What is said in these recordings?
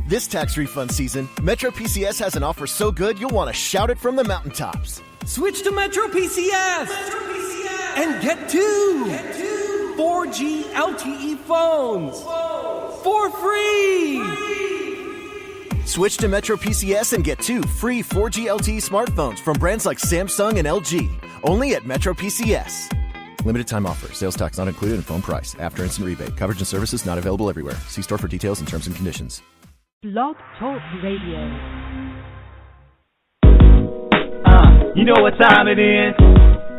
This tax refund season, Metro PCS has an offer so good you'll want to shout it from the mountaintops. Switch to Metro PCS, and get two 4G LTE phones for free. Switch to Metro PCS and get 2 free 4G LTE smartphones from brands like Samsung and LG. Only at Metro PCS. Limited time offer. Sales tax not included in phone price. After instant rebate. Coverage and services not available everywhere. See store for details and terms and conditions. Blog Talk Radio. You know what time it is.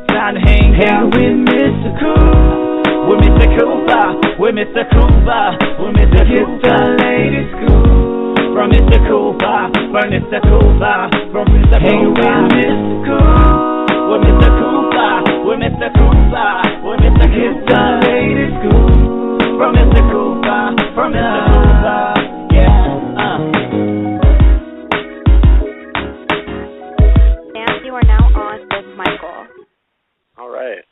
Time to hang out with Mr. Coop. With Mr. Cooper. With Mr. Cooper. With Mr. Cooper. Get the latest scoop. From Mr. Cooper. From Mr. Cooper. From Mr. Cooper. Hang with Mr. Coop. With Mr. Cooper. With Mr. Cooper. With Mr. Cooper. Get the latest scoop. From Mr. Cooper. From Mr. Cooper. Sam, you are now on with Michael. All right.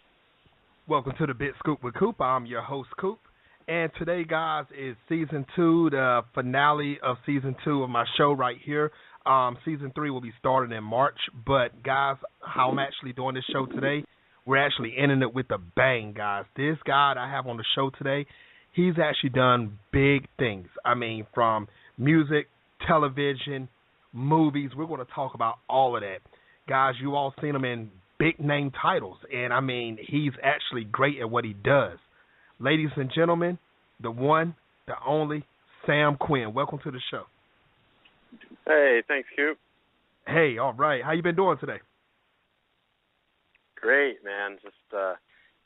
Welcome to the Big Scoop with Coop. I'm your host, Coop. And today, guys, is Season 2, the finale of Season 2 of my show right here. Season 3 will be starting in March. But, guys, how I'm actually doing this show today, we're actually ending it with a bang, guys. This guy that I have on the show today, he's actually done big things. I mean, from music, television, movies. We're going to talk about all of that. Guys, you all seen him in big name titles, and I mean, he's actually great at what he does. Ladies and gentlemen, the one, the only, Sam Quinn. Welcome to the show. Hey, thanks, Coop. Hey, all right. How you been doing today? Great, man. Just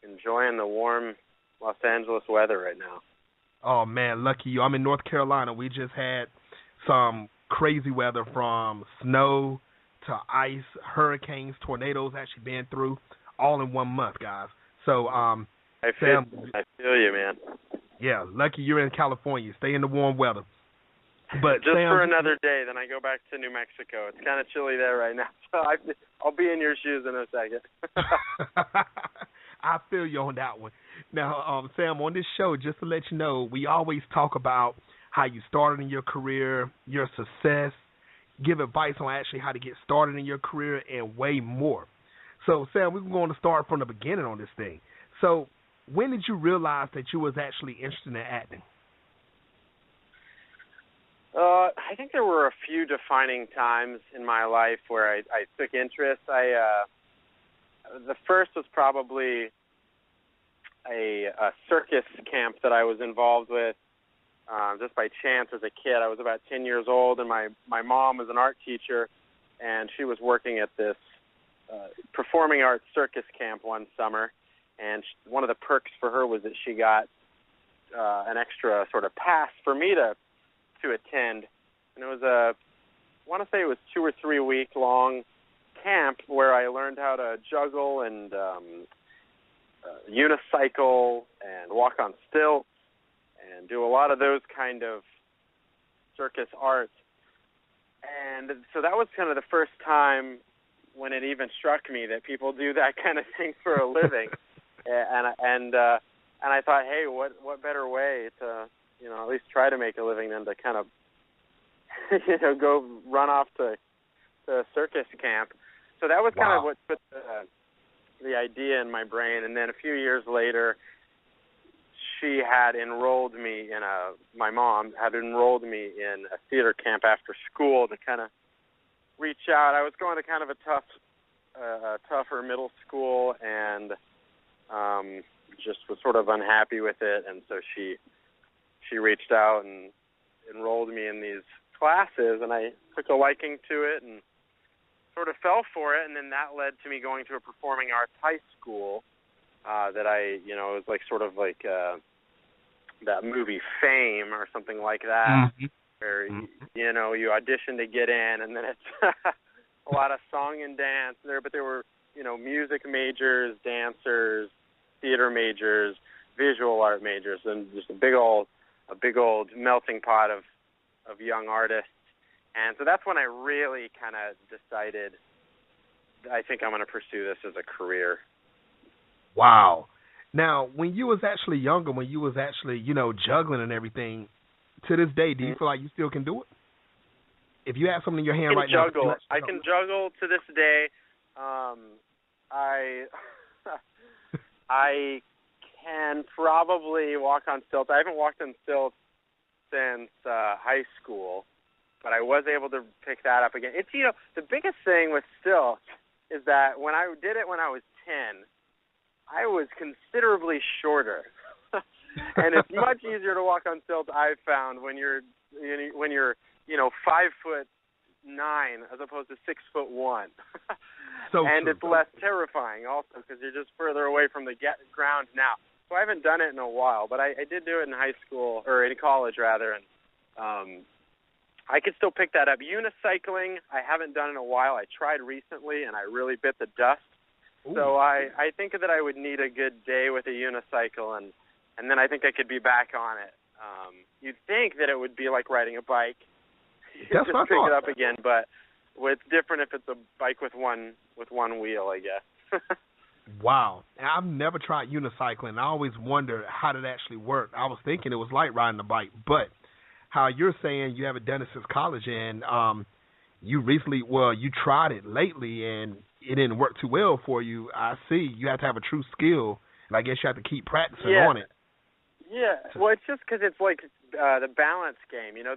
enjoying the warm Los Angeles weather right now. Oh, man, lucky you. I'm in North Carolina. We just had some crazy weather from snow to ice, hurricanes, tornadoes actually been through all in 1 month, guys. So, I Sam, feel you, man. Yeah, lucky you're in California. Stay in the warm weather. But just Sam, for another day, then I go back to New Mexico. It's kind of chilly there right now, so I'll be in your shoes in a second. I feel you on that one. Now, Sam, on this show, just to let you know, we always talk about how you started in your career, your success, give advice on actually how to get started in your career, and way more. So, Sam, we're going to start from the beginning on this thing. So, when did you realize that you was actually interested in acting? I think there were a few defining times in my life where I took interest. The first was probably a circus camp that I was involved with just by chance as a kid. I was about 10 years old, and my mom was an art teacher, and she was working at this performing arts circus camp one summer, and one of the perks for her was that she got an extra sort of pass for me to attend. And it was I want to say it was 2 or 3 week long camp where I learned how to juggle and unicycle and walk on stilts and do a lot of those kind of circus arts. And so that was kind of the first time when it even struck me that people do that kind of thing for a living. and I thought, hey, what better way to, at least try to make a living than to kind of, go run off to a circus camp. So that was kind of what put the idea in my brain. And then a few years later, she had enrolled me my mom had enrolled me in a theater camp after school to kind of reach out. I was going to kind of a tougher middle school and just was sort of unhappy with it. And so she reached out and enrolled me in these classes, and I took a liking to it and sort of fell for it. And then that led to me going to a performing arts high school that it was like sort of like that movie Fame or something like that, where you audition to get in, and then it's a lot of song and dance there. But there were music majors, dancers, theater majors, visual art majors, and just a big old melting pot of young artists. And so that's when I really kind of decided, I think I'm going to pursue this as a career. Wow. Now, when you was actually younger, when you was actually, juggling and everything, to this day, do you feel like you still can do it? if you have something in your hand right juggle. now. I can juggle to this day. I can probably walk on stilts. I haven't walked on stilts since high school, but I was able to pick that up again. It's, you know, the biggest thing with stilts is that when I did it when I was 10, I was considerably shorter. And it's much easier to walk on stilts, I've found, when you're 5'9" as opposed to 6'1". So and true. it's less terrifying also because you're just further away from the ground now. So I haven't done it in a while, but I did do it in high school, or in college rather, and I could still pick that up. Unicycling, I haven't done in a while. I tried recently, and I really bit the dust. Ooh. So I think that I would need a good day with a unicycle, and then I think I could be back on it. You'd think that it would be like riding a bike. You That's just what I pick thought. it up again, but it's different if it's a bike with one wheel, I guess. Wow. I've never tried unicycling. I always wondered how did it actually work. I was thinking it was like riding a bike, but how you're saying you haven't done it since college, and you tried it lately, and it didn't work too well for you. I see. You have to have a true skill, and I guess you have to keep practicing on it. Yeah. Well, it's just because it's like the balance game. You know,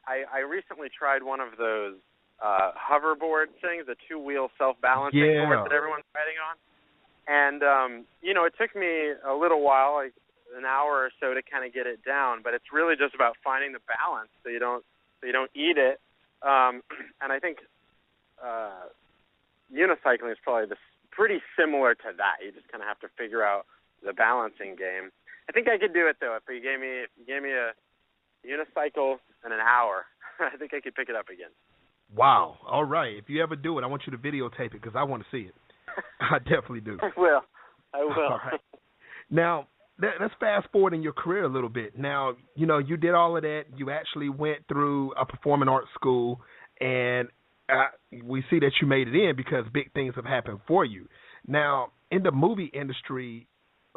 I recently tried one of those hoverboard things, the two-wheel self-balancing board that everyone's riding on. And, it took me a little while, like an hour or so to kind of get it down, but it's really just about finding the balance so you don't eat it. And I think unicycling is probably pretty similar to that. You just kind of have to figure out the balancing game. I think I could do it, though. If you gave me a unicycle in an hour, I think I could pick it up again. Wow. All right. If you ever do it, I want you to videotape it because I want to see it. I definitely do. I will. All right. Now, let's fast forward in your career a little bit. Now, you did all of that. You actually went through a performing arts school, and we see that you made it in because big things have happened for you. Now, in the movie industry,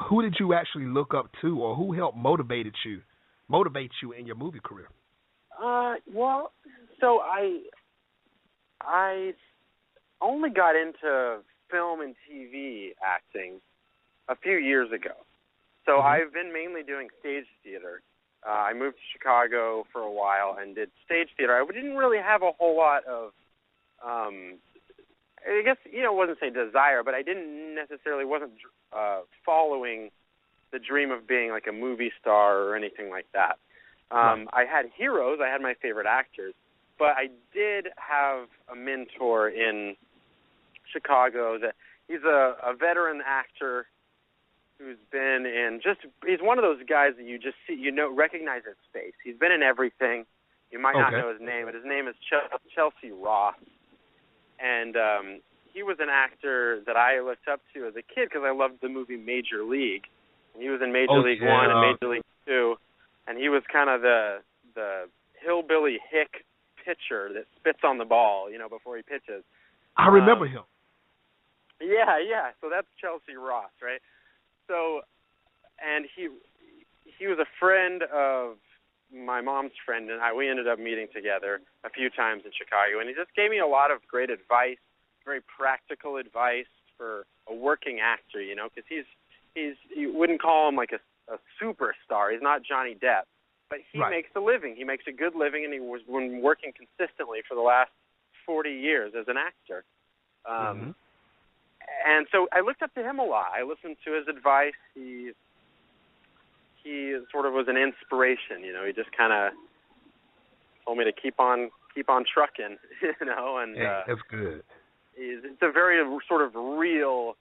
who did you actually look up to, or who helped motivate you in your movie career? Well, so I only got into film and TV acting a few years ago. So I've been mainly doing stage theater. I moved to Chicago for a while and did stage theater. I didn't really have a whole lot of, I guess, wasn't say desire, but I wasn't following the dream of being like a movie star or anything like that. I had heroes. I had my favorite actors. But I did have a mentor in Chicago that he's a veteran actor who's been he's one of those guys that you just see, recognize his face. He's been in everything. You might not know his name, but his name is Chelsea Ross. And he was an actor that I looked up to as a kid because I loved the movie Major League. And he was in Major League 1 and Major League 2. And he was kind of the hillbilly hick pitcher that spits on the ball, before he pitches. I remember him. Yeah. So that's Chelsea Ross, right? So, and he was a friend of my mom's friend, and we ended up meeting together a few times in Chicago, and he just gave me a lot of great advice, very practical advice for a working actor, because you wouldn't call him like a superstar. He's not Johnny Depp, but he makes a living. He makes a good living, and he was been working consistently for the last 40 years as an actor. And so I looked up to him a lot. I listened to his advice. He sort of was an inspiration, He just kind of told me to keep on trucking, And that's good. It's a very sort of real,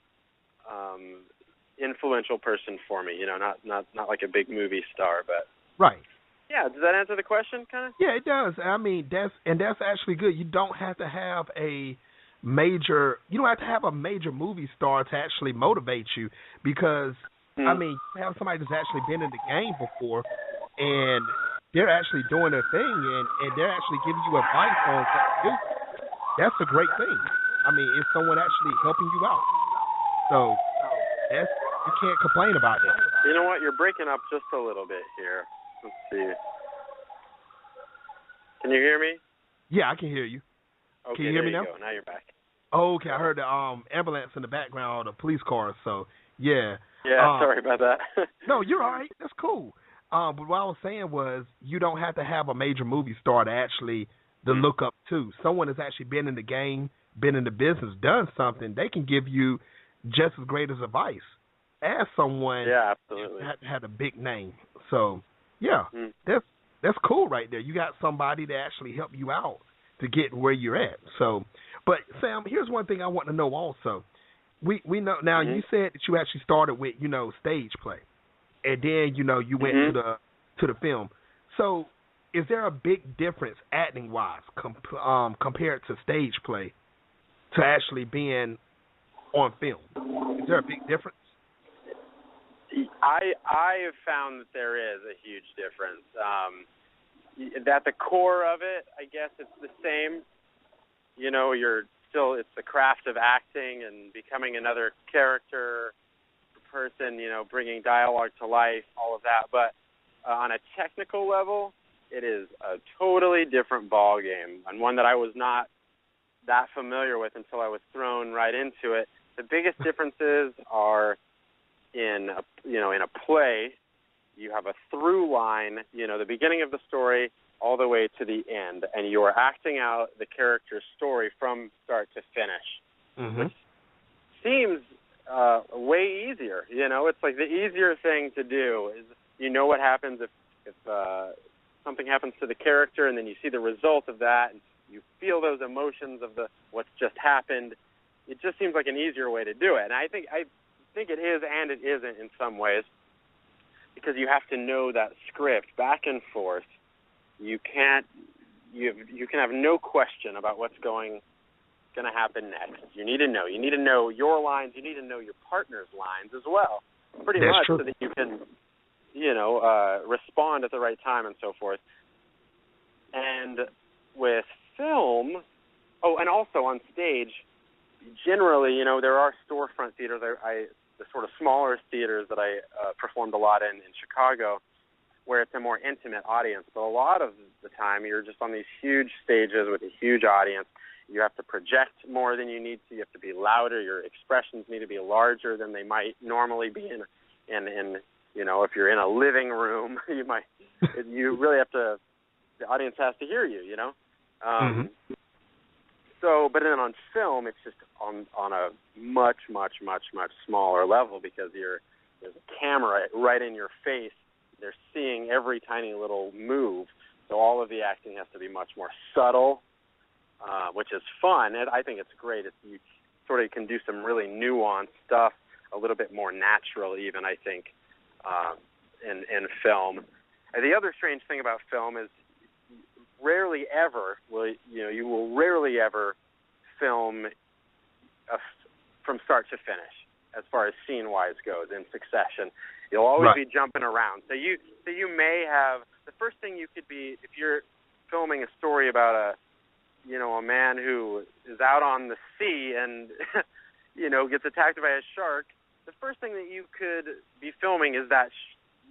influential person for me. Not like a big movie star, but right. Yeah, does that answer the question, kind of? Yeah, it does. I mean, that's actually good. You don't have to have a major movie star to actually motivate you because, I mean, you have somebody that's actually been in the game before and they're actually doing their thing and they're actually giving you advice on what to do. That's a great thing. I mean, it's someone actually helping you out. So you can't complain about that. You know what? You're breaking up just a little bit here. Let's see. Can you hear me? Yeah, I can hear you. Okay, Can you hear me there now? you go. Now you're back. Oh, okay, I heard the ambulance in the background, or the police cars. So yeah. Yeah, sorry about that. No, you're all right. That's cool. But what I was saying was, you don't have to have a major movie star to actually to look up to. Someone that's actually been in the game, been in the business, done something. They can give you just as great as advice as someone absolutely had a big name. So yeah, that's cool right there. You got somebody to actually help you out to get where you're at. So, but Sam, here's one thing I want to know also. We know now. You said that you actually started with stage play, and then you went to the film. So, is there a big difference acting wise compared to stage play to actually being on film? Is there a big difference? I have found that there is a huge difference. At the core of it, I guess it's the same. It's the craft of acting and becoming another character, person, bringing dialogue to life, all of that. But on a technical level, it is a totally different ball game, and one that I was not that familiar with until I was thrown right into it. The biggest differences are in a play. You have a through line, the beginning of the story all the way to the end, and you are acting out the character's story from start to finish, which seems way easier. It's like the easier thing to do is what happens if something happens to the character, and then you see the result of that, and you feel those emotions of what's just happened. It just seems like an easier way to do it, and I think it is and it isn't in some ways, because you have to know that script back and forth. You can have no question about what's going to happen next. You need to know. You need to know your lines. You need to know your partner's lines as well, pretty much, so that you can, respond at the right time and so forth. And with film, and also on stage, generally, there are storefront theaters. The sort of smaller theaters that I performed a lot in Chicago, where it's a more intimate audience. But a lot of the time, you're just on these huge stages with a huge audience. You have to project more than you need to. You have to be louder. Your expressions need to be larger than they might normally be in if you're in a living room, you really have to. The audience has to hear you. So, but then on film, it's just on a much, much, much, much smaller level, because there's a camera right in your face. They're seeing every tiny little move, so all of the acting has to be much more subtle, which is fun. I think it's great. You sort of can do some really nuanced stuff, a little bit more natural even, I think, in film. And the other strange thing about film is rarely ever you will rarely ever film from start to finish as far as scene-wise goes in succession. You'll always be jumping around. So you may have, the first thing you could be, if you're filming a story about a man who is out on the sea and, gets attacked by a shark, the first thing that you could be filming is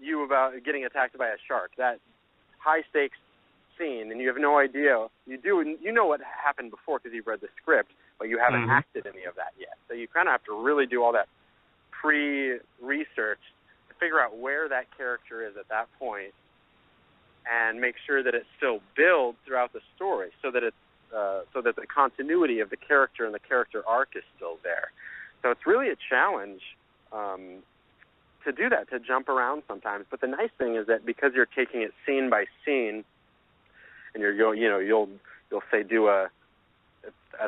you about getting attacked by a shark, that high-stakes scene, and you have no idea. You know what happened before because you've read the script, but you haven't acted any of that yet. So you kind of have to really do all that pre-research to figure out where that character is at that point, and make sure that it still builds throughout the story, so that the continuity of the character and the character arc is still there. So it's really a challenge to do that, to jump around sometimes. But the nice thing is that because you're taking it scene by scene, and you'll say do at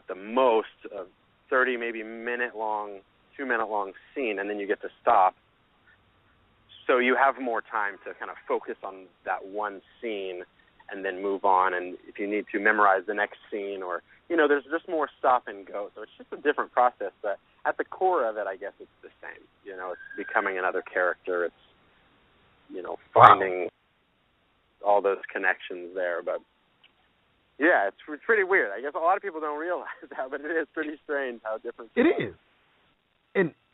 the most a 30 maybe 2 minute long scene, and then you get to stop. So you have more time to kind of focus on that one scene and then move on, and if you need to memorize the next scene, or there's just more stop and go. So it's just a different process, but at the core of it, I guess it's the same. It's becoming another character. It's finding all those connections there. But yeah, it's pretty weird. I guess a lot of people don't realize that, but it is pretty strange how different it is.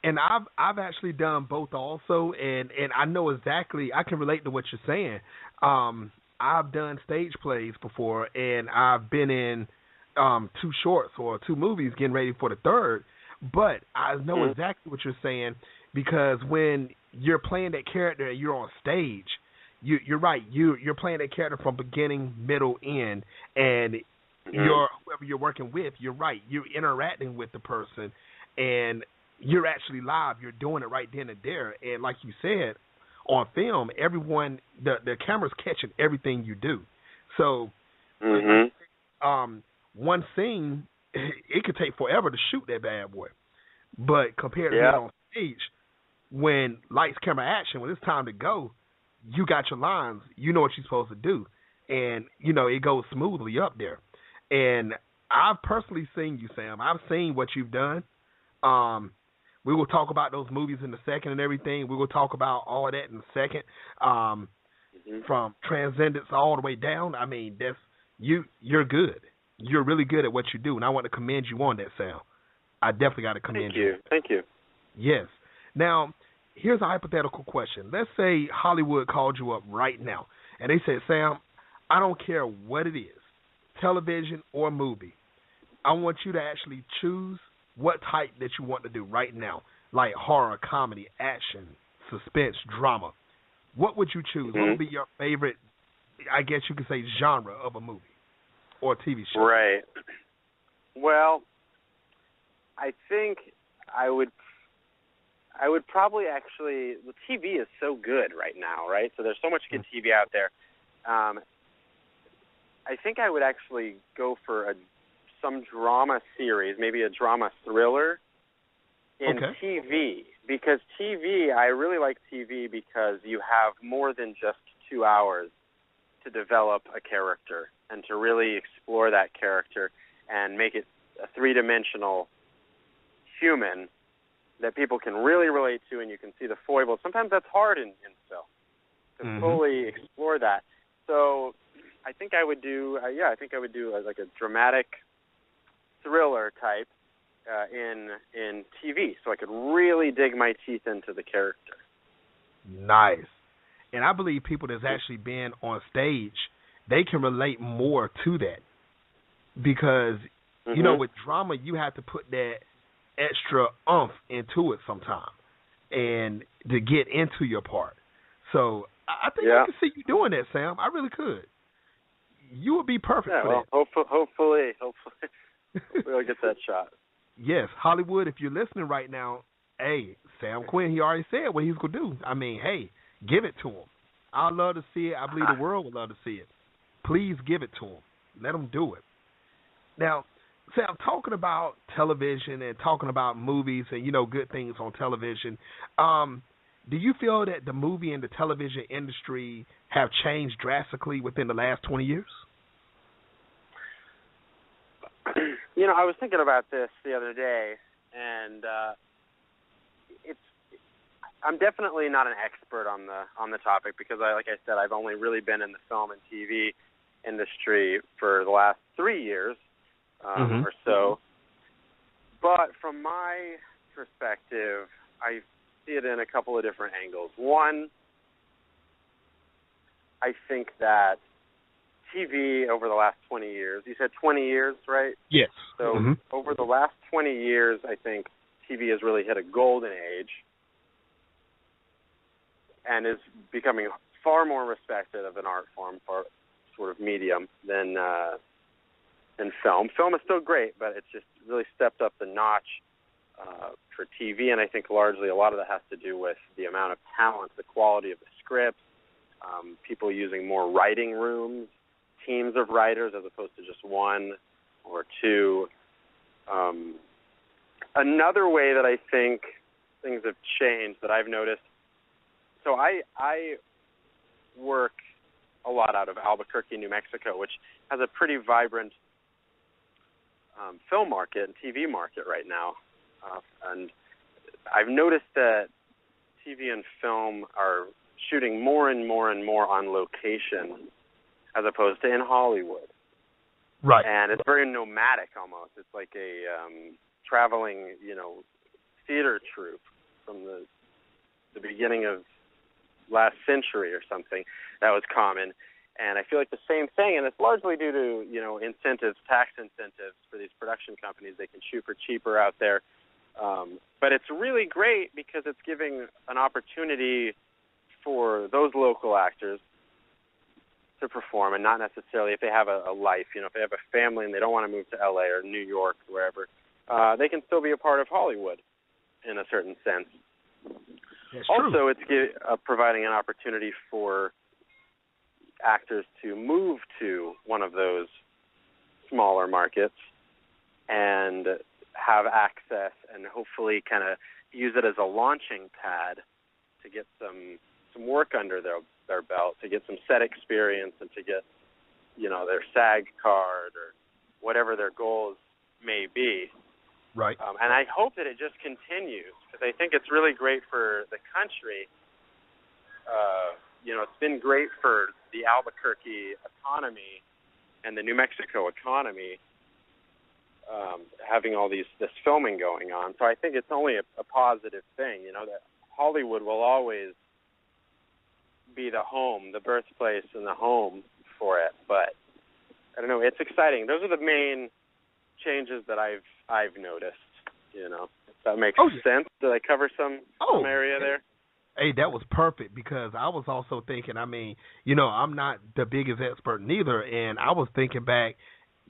And I've actually done both also, and I know exactly. I can relate to what you're saying. I've done stage plays before, and I've been in 2 shorts or 2 movies getting ready for the third. But I know exactly what you're saying, because when you're playing that character and you're on stage, you're right. You're playing that character from beginning, middle, end, and whoever you're working with, you're right. You're interacting with the person, and you're actually live. You're doing it right then and there. And like you said, on film, everyone, the camera's catching everything you do. So, one scene, it could take forever to shoot that bad boy. But compared to being on stage, when lights, camera, action, when it's time to go, you got your lines. You know what you're supposed to do. And, it goes smoothly up there. And I've personally seen you, Sam. I've seen what you've done. We will talk about those movies in a second and everything. We will talk about all of that in a second. From Transcendence all the way down. I mean, you're good. You're really good at what you do, and I want to commend you on that, Sam. I definitely got to commend you. Thank you. Yes. Now, here's a hypothetical question. Let's say Hollywood called you up right now, and they said, Sam, I don't care what it is, television or movie. I want you to actually choose what type that you want to do right now, like horror, comedy, action, suspense, drama. What would you choose? What would be your favorite, I guess you could say, genre of a movie or a TV show? Right. Well, I think I would probably actually, the TV is so good right now, right? So there's so much good TV out there. I think I would actually go for some drama series, maybe a drama thriller in TV. Because TV, I really like TV because you have more than just 2 hours to develop a character and to really explore that character and make it a 3-dimensional human that people can really relate to, and you can see the foibles. Sometimes that's hard in film to fully explore that. So I think I would do, like a dramatic thriller type in TV, so I could really dig my teeth into the character. Nice. And I believe people that's actually been on stage, they can relate more to that, because with drama you have to put that extra oomph into it sometimes and to get into your part. So I think I can see you doing that, Sam. I really could. You would be perfect for that. Hopefully we'll get that shot. Yes, Hollywood, if you're listening right now, hey, Sam Quinn, he already said what he's going to do. I mean, hey, give it to him. I'd love to see it. I believe the world would love to see it. Please give it to him. Let him do it. Now, Sam, talking about television and talking about movies and, good things on television, do you feel that the movie and the television industry have changed drastically within the last 20 years? I was thinking about this the other day, and I'm definitely not an expert on the topic because, like I said, I've only really been in the film and TV industry for the last 3 years or so. But from my perspective, I see it in a couple of different angles. One, I think that TV over the last 20 years, you said 20 years, right? Yes. So over the last 20 years, I think TV has really hit a golden age and is becoming far more respected of an art form, for sort of medium than film. Film is still great, but it's just really stepped up the notch for TV, and I think largely a lot of that has to do with the amount of talent, the quality of the scripts, people using more writing rooms, teams of writers as opposed to just one or two. Another way that I think things have changed that I've noticed, so I work a lot out of Albuquerque, New Mexico, which has a pretty vibrant film market and TV market right now. And I've noticed that TV and film are shooting more and more and more on location as opposed to in Hollywood. Right. And it's very nomadic almost. It's like a traveling, theater troupe from the beginning of last century or something. That was common. And I feel like the same thing, and it's largely due to, incentives, tax incentives for these production companies. They can shoot for cheaper out there. But it's really great because it's giving an opportunity for those local actors to perform, and not necessarily if they have a life. If they have a family and they don't want to move to L.A. or New York or wherever, they can still be a part of Hollywood in a certain sense. That's also, true. it's providing an opportunity for actors to move to one of those smaller markets and have access and hopefully kind of use it as a launching pad to get some work under their belt, to get some set experience and to get, their SAG card or whatever their goals may be. Right. And I hope that it just continues because I think it's really great for the country. It's been great for the Albuquerque economy and the New Mexico economy, having all this filming going on. So I think it's only a positive thing, that Hollywood will always be the home, the birthplace and the home for it. But I don't know, it's exciting. Those are the main changes that I've noticed, If that makes sense. Did I cover some area there? Hey, that was perfect because I was also thinking, I'm not the biggest expert neither, and I was thinking back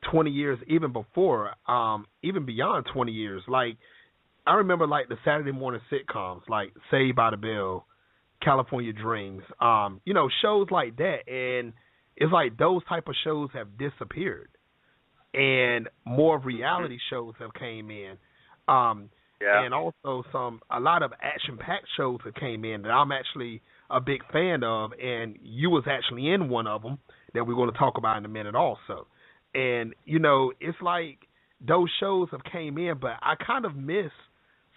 20 years, even before, even beyond 20 years. Like, I remember, like, the Saturday morning sitcoms, like Saved by the Bell, California Dreams, shows like that, and it's like those type of shows have disappeared, and more reality shows have came in. And also a lot of action-packed shows that came in that I'm actually a big fan of, and you was actually in one of them that we're going to talk about in a minute also. And, it's like those shows have came in, but I kind of miss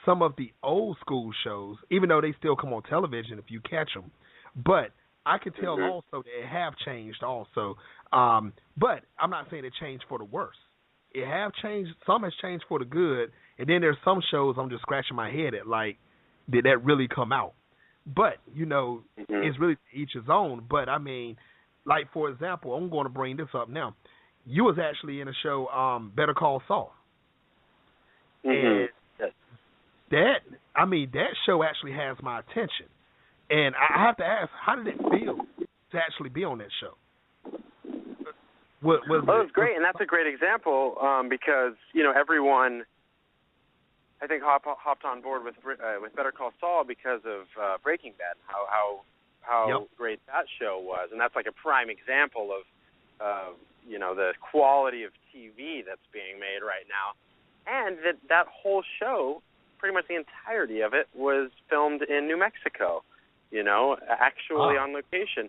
some of the old school shows, even though they still come on television if you catch them. But I can tell also they have changed also. But I'm not saying it changed for the worse. It have changed. Some has changed for the good. And then there's some shows I'm just scratching my head at, like, did that really come out? But, it's really each his own. But, like, for example, I'm going to bring this up now. You was actually in a show, Better Call Saul. And that show actually has my attention. And I have to ask, how did it feel to actually be on that show? It was great, and that's a great example because, everyone, I think, hopped on board with Better Call Saul because of Breaking Bad, how great that show was. And that's like a prime example of, the quality of TV that's being made right now. And that whole show, pretty much the entirety of it, was filmed in New Mexico, actually on location.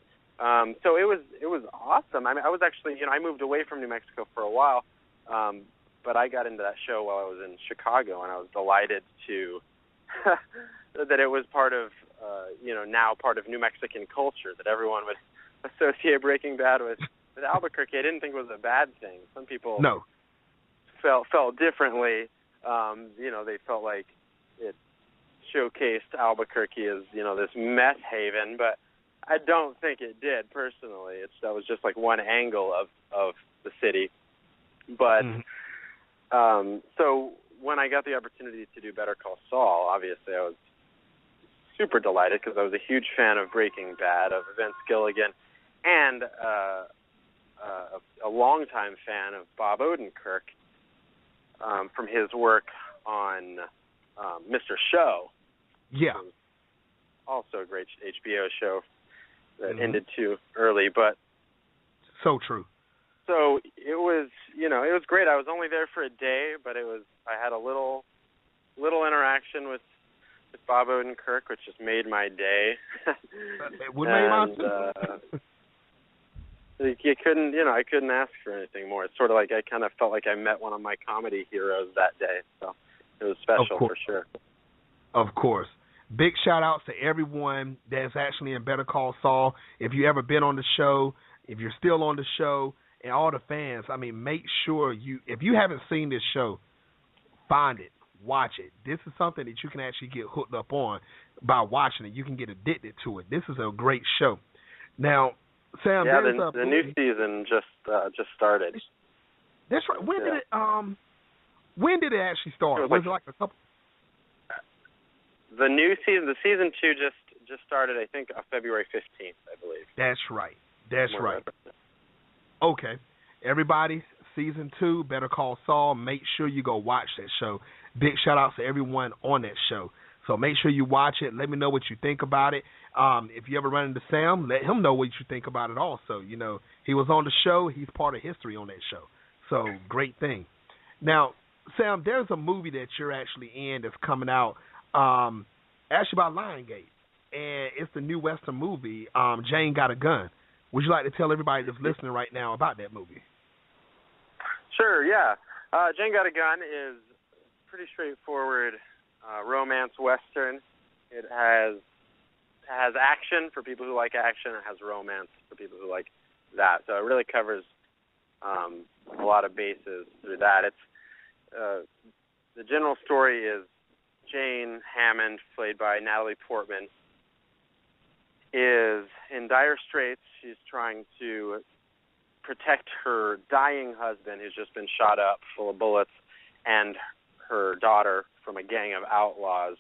So it was awesome. I was actually, I moved away from New Mexico for a while, but I got into that show while I was in Chicago, and I was delighted to that it was part of, now part of New Mexican culture, that everyone would associate Breaking Bad with Albuquerque. I didn't think it was a bad thing. Some people felt differently. They felt like it showcased Albuquerque as, this meth haven, but I don't think it did personally. That was just like one angle of the city. But so when I got the opportunity to do Better Call Saul, obviously I was super delighted because I was a huge fan of Breaking Bad, of Vince Gilligan, and a longtime fan of Bob Odenkirk from his work on Mr. Show. Yeah. Also a great HBO show that ended too early, but so true. So it was, it was great. I was only there for a day, but I had a little interaction with Bob Odenkirk, which just made my day. It would make mine too. You couldn't, I couldn't ask for anything more. It's sort of like I kind of felt like I met one of my comedy heroes that day. So it was special for sure. Of course. Big shout-outs to everyone that's actually in Better Call Saul. If you ever been on the show, if you're still on the show, and all the fans, make sure if you haven't seen this show, find it, watch it. This is something that you can actually get hooked up on by watching it. You can get addicted to it. This is a great show. Now, Sam, yeah, there's the new season just started. That's right. When did it actually start? Was it like a couple? The new season, the season 2 just started, I think, February 15th, I believe. That's right. Okay. Everybody, season 2, Better Call Saul, make sure you go watch that show. Big shout-outs to everyone on that show. So make sure you watch it. Let me know what you think about it. If you ever run into Sam, let him know what you think about it also. You know, he was on the show. He's part of history on that show. So, great thing. Now, Sam, there's a movie that you're actually in that's coming out, actually by Lionsgate. And it's the new Western movie, Jane Got a Gun. Would you like to tell everybody that's listening right now about that movie? Sure, yeah. Jane Got a Gun is pretty straightforward romance Western. It has action for people who like action. It has romance for people who like that. So it really covers a lot of bases through that. It's the general story is Jane Hammond, played by Natalie Portman, is in dire straits. She's trying to protect her dying husband, who's just been shot up full of bullets, and her daughter from a gang of outlaws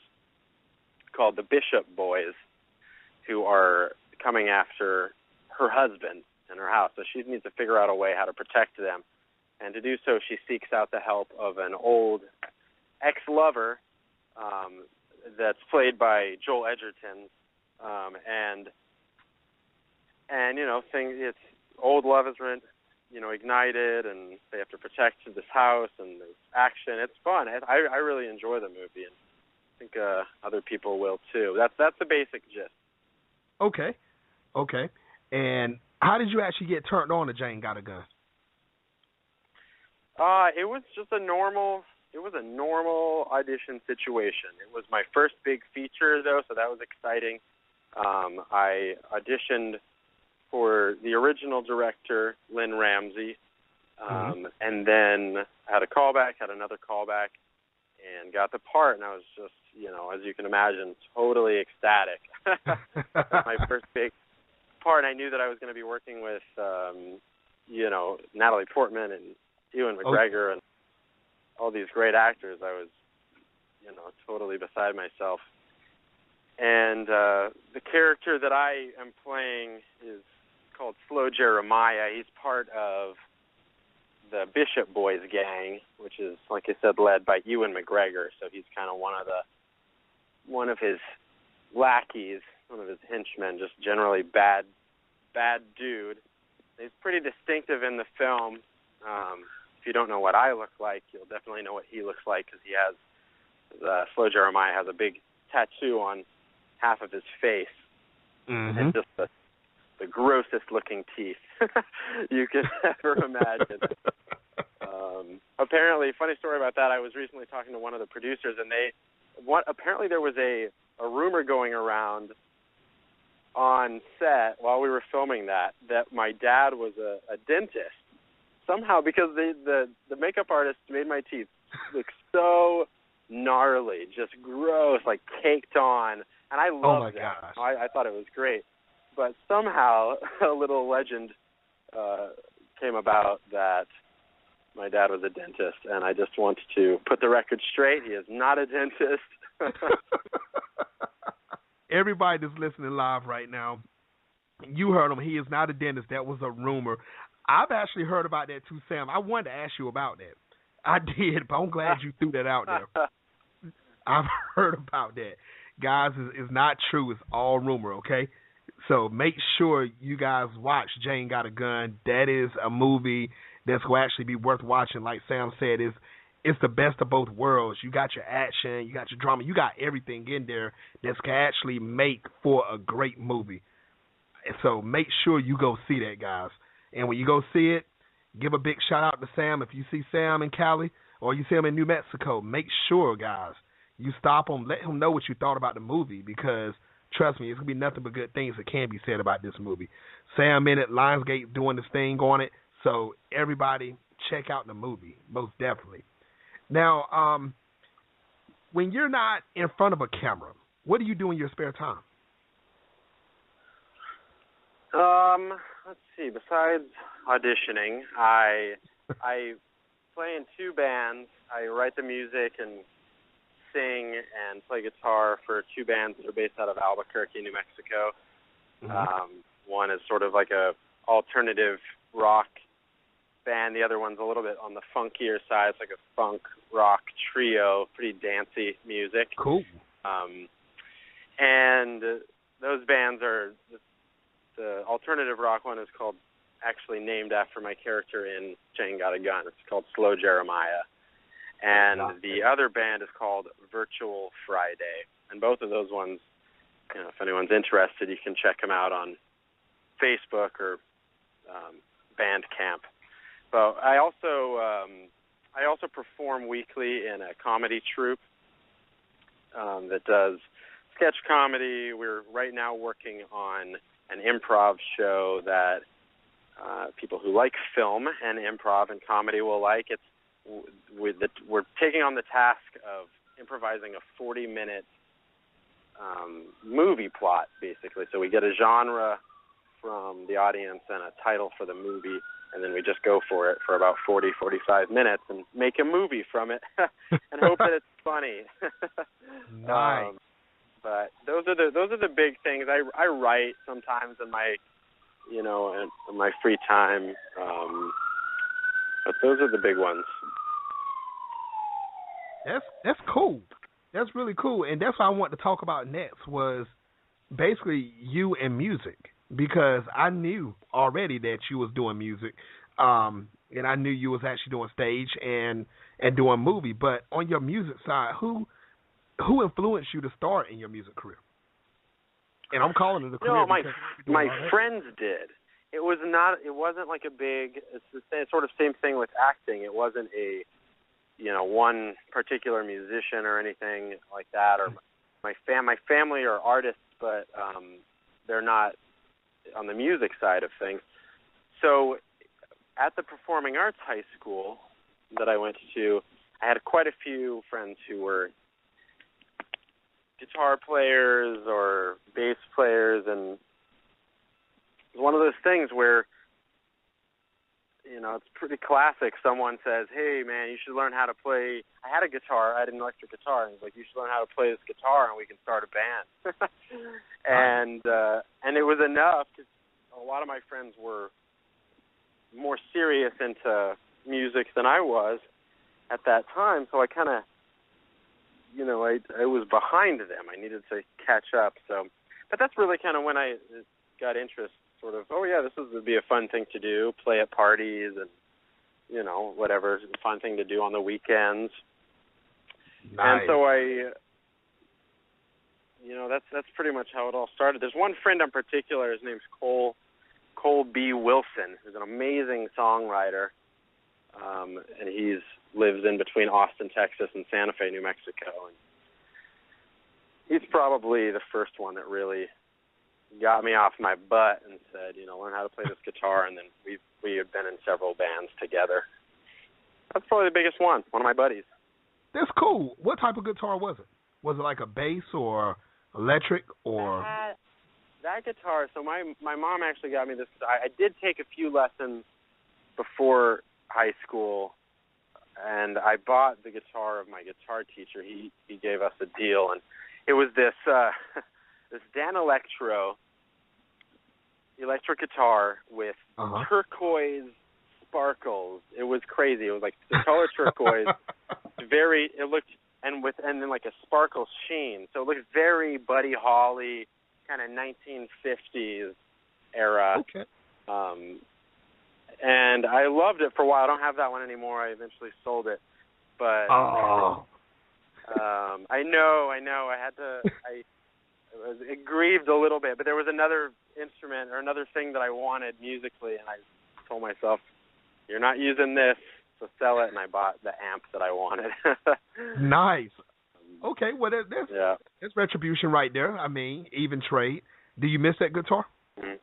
called the Bishop Boys, who are coming after her husband in her house. So she needs to figure out a way how to protect them. And to do so, she seeks out the help of an old ex-lover that's played by Joel Edgerton. And you know, it's old love is ignited, and they have to protect this house, and there's action. It's fun. I really enjoy the movie, and I think other people will too. That's the basic gist. Okay. And how did you actually get turned on to Jane Got a Gun? It was just a normal audition situation. It was my first big feature, though, so that was exciting. I auditioned for the original director, Lynn Ramsey, and then had another callback, and got the part, and I was just, as you can imagine, totally ecstatic. My first big part, I knew that I was going to be working with, Natalie Portman and Ewan McGregor and all these great actors. I was, totally beside myself. And the character that I am playing is called Slow Jeremiah. He's part of the Bishop Boys gang, which is, like I said, led by Ewan McGregor. So he's kind of one of his lackeys, one of his henchmen, just generally bad dude. He's pretty distinctive in the film. If you don't know what I look like, you'll definitely know what he looks like, because he has, Slow Jeremiah has a big tattoo on half of his face, and just the grossest looking teeth you could ever imagine. Apparently, funny story about that, I was recently talking to one of the producers, and apparently there was a rumor going around on set while we were filming that my dad was a dentist. Somehow, because the makeup artist made my teeth look so gnarly, just gross, like caked on, and I loved that. I thought it was great. But somehow a little legend came about that my dad was a dentist, and I just want to put the record straight. He is not a dentist. Everybody that's listening live right now, you heard him. He is not a dentist. That was a rumor. I've actually heard about that too, Sam. I wanted to ask you about that. I did, but I'm glad you threw that out there. I've heard about that. Guys, it's not true. It's all rumor, okay? So make sure you guys watch Jane Got a Gun. That is a movie that's going to actually be worth watching. Like Sam said, it's the best of both worlds. You got your action, you got your drama, you got everything in there that's going to actually make for a great movie. So make sure you go see that, guys. And when you go see it, give a big shout-out to Sam. If you see Sam in Cali or you see him in New Mexico, make sure, guys, you stop him, let him know what you thought about the movie, because, trust me, it's going to be nothing but good things that can be said about this movie. Sam in it, Lionsgate doing this thing on it, so everybody check out the movie, most definitely. Now, when you're not in front of a camera, what do you do in your spare time? let's see. Besides auditioning, I play in 2 bands. I write the music and sing and play guitar for 2 bands that are based out of Albuquerque, New Mexico. Mm-hmm. One is sort of like a alternative rock band. The other one's a little bit on the funkier side. It's like a funk rock trio, pretty dancey music. Cool. And those bands are, the alternative rock one is called, actually named after my character in Jane Got a Gun. It's called Slow Jeremiah. And the other band is called Virtual Friday. And both of those ones, if anyone's interested, you can check them out on Facebook or Bandcamp. But I also perform weekly in a comedy troupe that does sketch comedy. We're right now working on an improv show that people who like film and improv and comedy will like. We're taking on the task of improvising a 40-minute movie plot, basically. So we get a genre from the audience and a title for the movie, and then we just go for it for about 40, 45 minutes and make a movie from it and hope that it's funny. Nice. But those are the big things. I write sometimes in my in my free time. But those are the big ones. That's cool. That's really cool, and that's what I want to talk about next was basically you and music, because I knew already that you was doing music, and I knew you was actually doing stage and doing movie. But on your music side, who influenced you to start in your music career? And I'm calling it a career. No, my friends did. It wasn't like a big. It's the same, sort of same thing with acting. It wasn't a one particular musician or anything like that, or my family are artists, but they're not on the music side of things. So at the Performing Arts High School that I went to, I had quite a few friends who were guitar players or bass players, and it was one of those things where it's pretty classic. Someone says, "Hey, man, you should learn how to play." I had a guitar. I had an electric guitar, and he's like, "You should learn how to play this guitar, and we can start a band." and it was enough, because a lot of my friends were more serious into music than I was at that time. So I kind of, I was behind them. I needed to catch up. So, but that's really kind of when I got interest. Sort of, this would be a fun thing to do, play at parties and, whatever, fun thing to do on the weekends. Nice. And so that's pretty much how it all started. There's one friend in particular, his name's Cole B. Wilson, who's an amazing songwriter, and lives in between Austin, Texas and Santa Fe, New Mexico. And he's probably the first one that really got me off my butt and said, learn how to play this guitar, and then we had been in several bands together. That's probably the biggest one of my buddies. That's cool. What type of guitar was it? Was it like a bass or electric or? That guitar, so my mom actually got me this. I did take a few lessons before high school, and I bought the guitar of my guitar teacher. He gave us a deal, and it was this Dan Electro electric guitar with turquoise sparkles. It was crazy. It was like the color turquoise. And then like a sparkle sheen. So it looked very Buddy Holly, kind of 1950s era. Okay. And I loved it for a while. I don't have that one anymore. I eventually sold it. But I know. It grieved a little bit, but there was another instrument or another thing that I wanted musically, and I told myself, "You're not using this, so sell it." And I bought the amp that I wanted. Nice. Okay, well, that's retribution right there. I mean, even trade. Do you miss that guitar? Mm-hmm.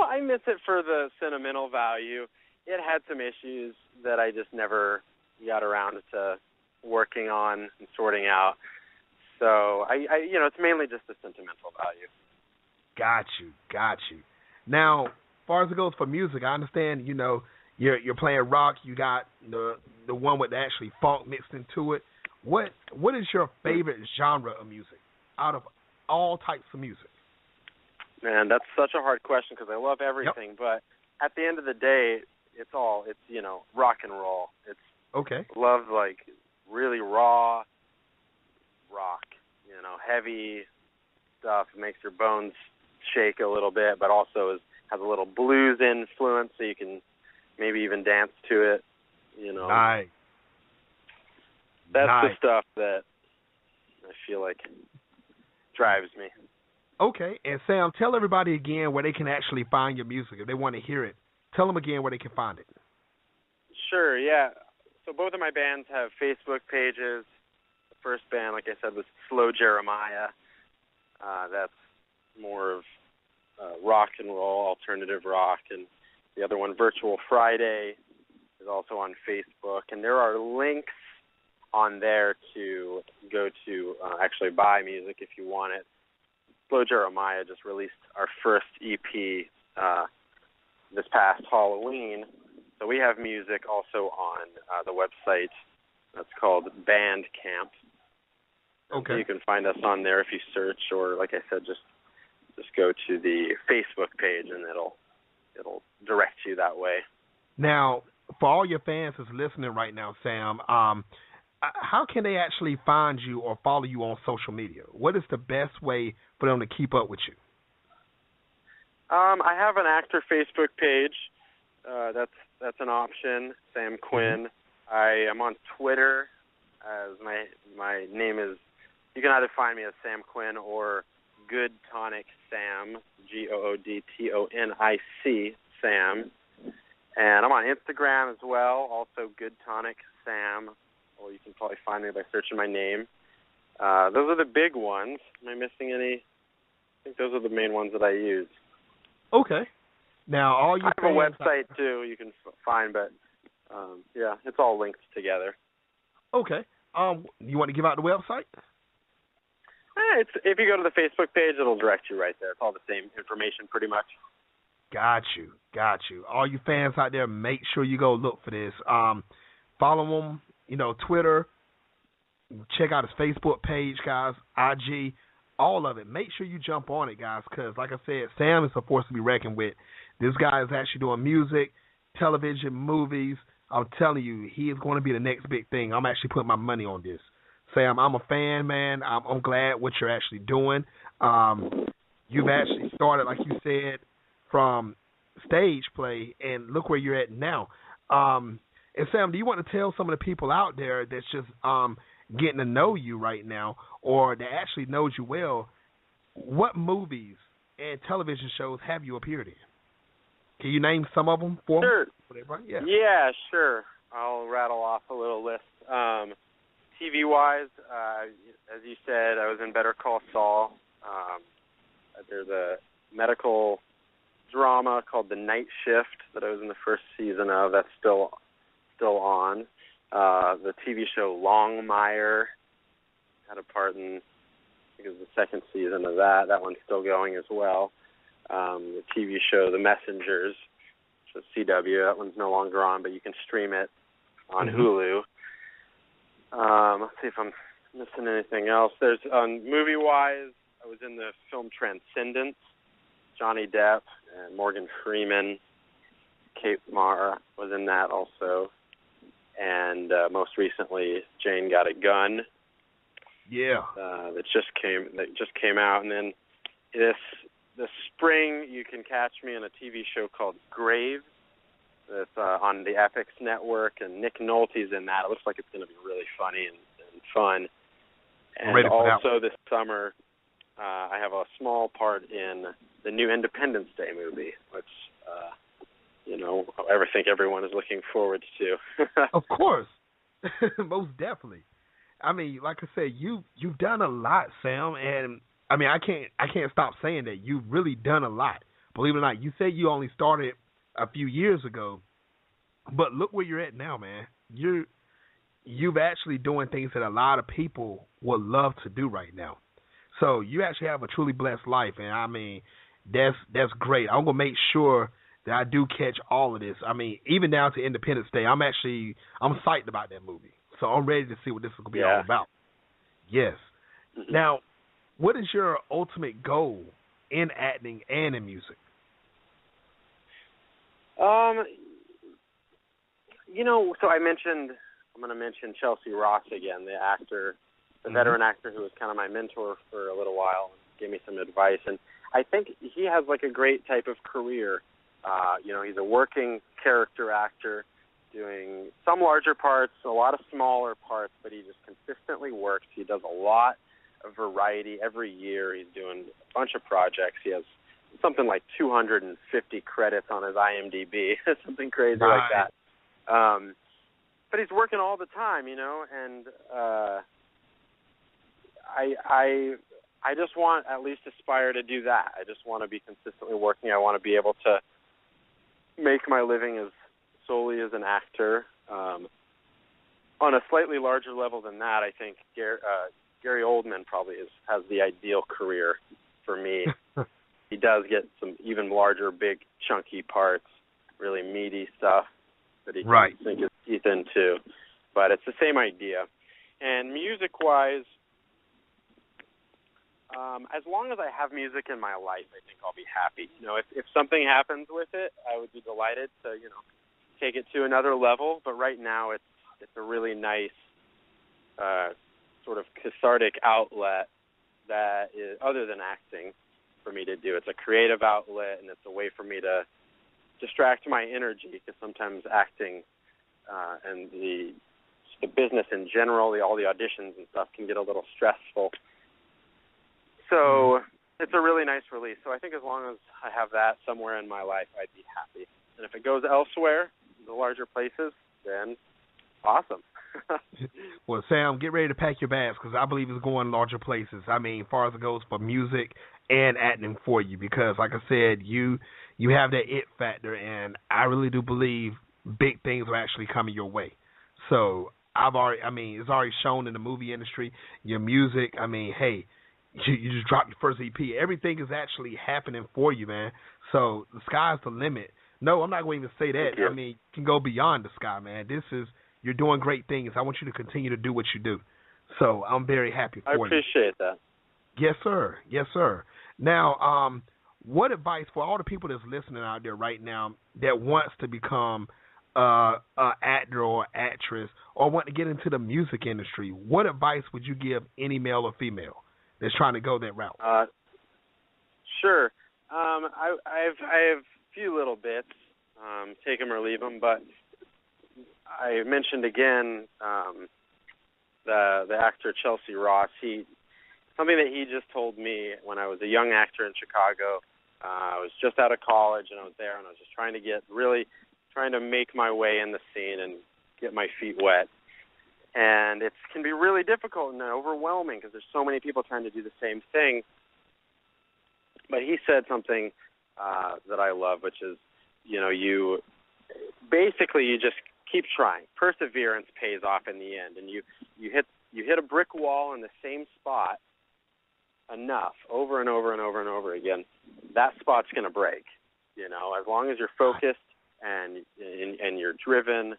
I miss it for the sentimental value. It had some issues that I just never got around to working on and sorting out. So, it's mainly just the sentimental value. Got you. Now, as far as it goes for music, I understand, you're playing rock, you got the one with the actually funk mixed into it. What is your favorite genre of music out of all types of music? Man, that's such a hard question because I love everything, but at the end of the day, it's rock and roll. It's okay. Love like really raw rock, heavy stuff. It makes your bones shake a little bit, but also has a little blues influence, so you can maybe even dance to it. Nice. That's the stuff that I feel like drives me. Okay, and Sam, tell everybody again where they can actually find your music if they want to hear it. Tell them again where they can find it. Sure, yeah. So both of my bands have Facebook pages. The first band, like I said, was Slow Jeremiah. That's more of rock and roll, alternative rock. And the other one, Virtual Friday, is also on Facebook. And there are links on there to go to actually buy music if you want it. Slow Jeremiah just released our first EP this past Halloween. So we have music also on the website that's called Bandcamp. Okay. So you can find us on there if you search, or like I said, just go to the Facebook page and it'll direct you that way. Now, for all your fans that's listening right now, Sam, how can they actually find you or follow you on social media? What is the best way for them to keep up with you? I have an actor Facebook page. That's an option, Sam Quinn. Mm-hmm. I am on Twitter as my name is. You can either find me as Sam Quinn or Good Tonic Sam, GOODTONIC Sam. And I'm on Instagram as well, also Good Tonic Sam. Or you can probably find me by searching my name. Those are the big ones. Am I missing any? I think those are the main ones that I use. Okay. Now, all your I have a website, too, you can find, but, it's all linked together. Okay. You want to give out the website? If you go to the Facebook page, it'll direct you right there. It's all the same information pretty much. Got you. All you fans out there, make sure you go look for this. Follow him, Twitter. Check out his Facebook page, guys, IG, all of it. Make sure you jump on it, guys, because, like I said, Sam is a force to be reckoned with. This guy is actually doing music, television, movies. I'm telling you, he is going to be the next big thing. I'm actually putting my money on this. Sam, I'm a fan, man. I'm glad what you're actually doing. You've actually started, like you said, from stage play, and look where you're at now. And, Sam, do you want to tell some of the people out there that's just getting to know you right now or that actually knows you well, what movies and television shows have you appeared in? Can you name some of them for Sure. me? Yeah. Yeah, sure. I'll rattle off a little list. TV-wise, as you said, I was in Better Call Saul. There's a medical drama called The Night Shift that I was in the first season of. That's still on. The TV show Longmire, had a part in, I think it was the second season of that. That one's still going as well. The TV show The Messengers, which is CW. That one's no longer on, but you can stream it on Hulu. Let's see if I'm missing anything else. There's movie-wise, I was in the film Transcendence. Johnny Depp and Morgan Freeman. Kate Mara was in that also. And most recently, Jane Got a Gun. Yeah. That just came out. And then this spring, you can catch me in a TV show called Grave. That's on the Epix network, and Nick Nolte's in that. It looks like it's going to be really funny and fun. And also this summer, I have a small part in the new Independence Day movie, which I think everyone is looking forward to. Of course, most definitely. I mean, like I said, you've done a lot, Sam, and I mean, I can't stop saying that you've really done a lot. Believe it or not, you said you only started a few years ago, but look where you're at now, man. You've actually doing things that a lot of people would love to do right now. So you actually have a truly blessed life, and I mean, That's great. I'm gonna make sure that I do catch all of this. I mean, even down to Independence Day, I'm psyched about that movie. So I'm ready to see what this is gonna be all about. Yes. Mm-hmm. Now, what is your ultimate goal in acting and in music? So I'm going to mention Chelsea Ross again, the actor, the veteran actor who was kind of my mentor for a little while and gave me some advice. And I think he has like a great type of career. He's a working character actor doing some larger parts, a lot of smaller parts, but he just consistently works. He does a lot of variety every year. He's doing a bunch of projects. He has something like 250 credits on his IMDb, something crazy like that. But he's working all the time, and I just want at least aspire to do that. I just want to be consistently working. I want to be able to make my living as solely as an actor. On a slightly larger level than that, I think Gary Oldman probably has the ideal career for me. He does get some even larger, big, chunky parts, really meaty stuff that he can sink his teeth into. But it's the same idea. And music-wise, as long as I have music in my life, I think I'll be happy. If something happens with it, I would be delighted to, take it to another level. But right now, it's a really nice sort of cathartic outlet that is, other than acting, for me to do. It's a creative outlet, and it's a way for me to distract my energy, because sometimes acting and the business in general, all the auditions and stuff can get a little stressful. So it's a really nice release. So I think as long as I have that somewhere in my life, I'd be happy. And if it goes elsewhere, the larger places, then awesome. Well, Sam, get ready to pack your bags, because I believe it's going larger places. I mean, as far as it goes for music and acting for you, because like I said, you have that it factor, and I really do believe big things are actually coming your way. So it's already shown in the movie industry, your music. I mean, hey, you just dropped your first EP. Everything is actually happening for you, man. So the sky's the limit. No, I'm not going to even say that. I mean, you can go beyond the sky, man. You're doing great things. I want you to continue to do what you do. So I'm very happy for you. I appreciate that. Yes, sir. Yes, sir. Now, what advice for all the people that's listening out there right now that wants to become an actor or actress or want to get into the music industry? What advice would you give any male or female that's trying to go that route? Sure. I have a few little bits, take them or leave them, but I mentioned again the actor Chelsea Ross. Something that he just told me when I was a young actor in Chicago. I was just out of college, and I was there, and I was just trying to make my way in the scene and get my feet wet. And it can be really difficult and overwhelming because there's so many people trying to do the same thing. But he said something that I love, which is, you just keep trying. Perseverance pays off in the end, and you hit a brick wall in the same spot enough over and over and over and over again, that spot's going to break. As long as you're focused and you're driven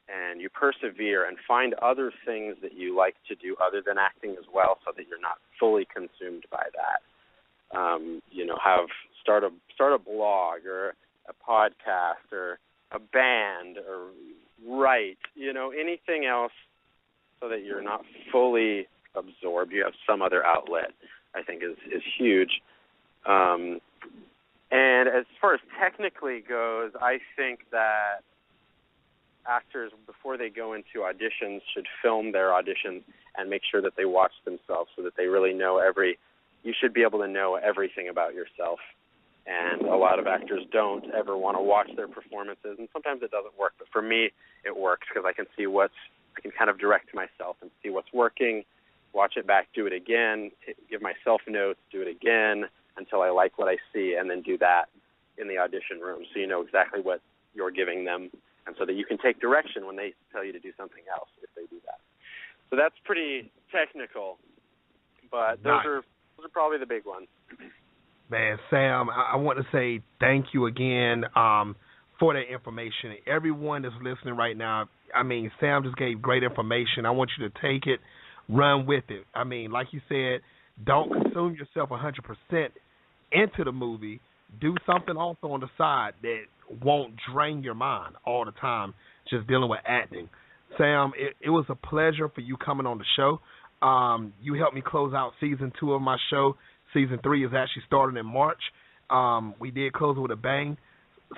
and you persevere and find other things that you like to do other than acting as well, so that you're not fully consumed by that. Start a blog or a podcast or a band or write, anything else, so that you're not fully absorbed. You have some other outlet, I think is huge. And as far as technically goes, I think that actors, before they go into auditions, should film their auditions and make sure that they watch themselves, so that they really know you should be able to know everything about yourself. And a lot of actors don't ever want to watch their performances, and sometimes it doesn't work. But for me, it works, because I can see I can kind of direct myself and see what's working, watch it back, do it again, give myself notes, do it again until I like what I see, and then do that in the audition room, so you know exactly what you're giving them, and so that you can take direction when they tell you to do something else if they do that. So that's pretty technical, but those are probably the big ones. Man, Sam, I want to say thank you again for that information. Everyone that's listening right now, I mean, Sam just gave great information. I want you to take it, run with it. I mean, like you said, don't consume yourself 100% into the movie. Do something also on the side that won't drain your mind all the time just dealing with acting. Sam, it was a pleasure for you coming on the show. You helped me close out season 2 of my show. Season 3 is actually starting in March. We did close it with a bang.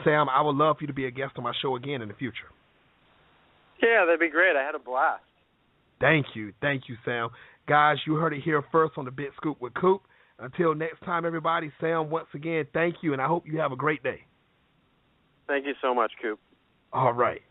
Sam, I would love for you to be a guest on my show again in the future. Yeah, that'd be great. I had a blast. Thank you, Sam. Guys, you heard it here first on the Big Scoop with Coop. Until next time, everybody, Sam, once again, thank you, and I hope you have a great day. Thank you so much, Coop. All right.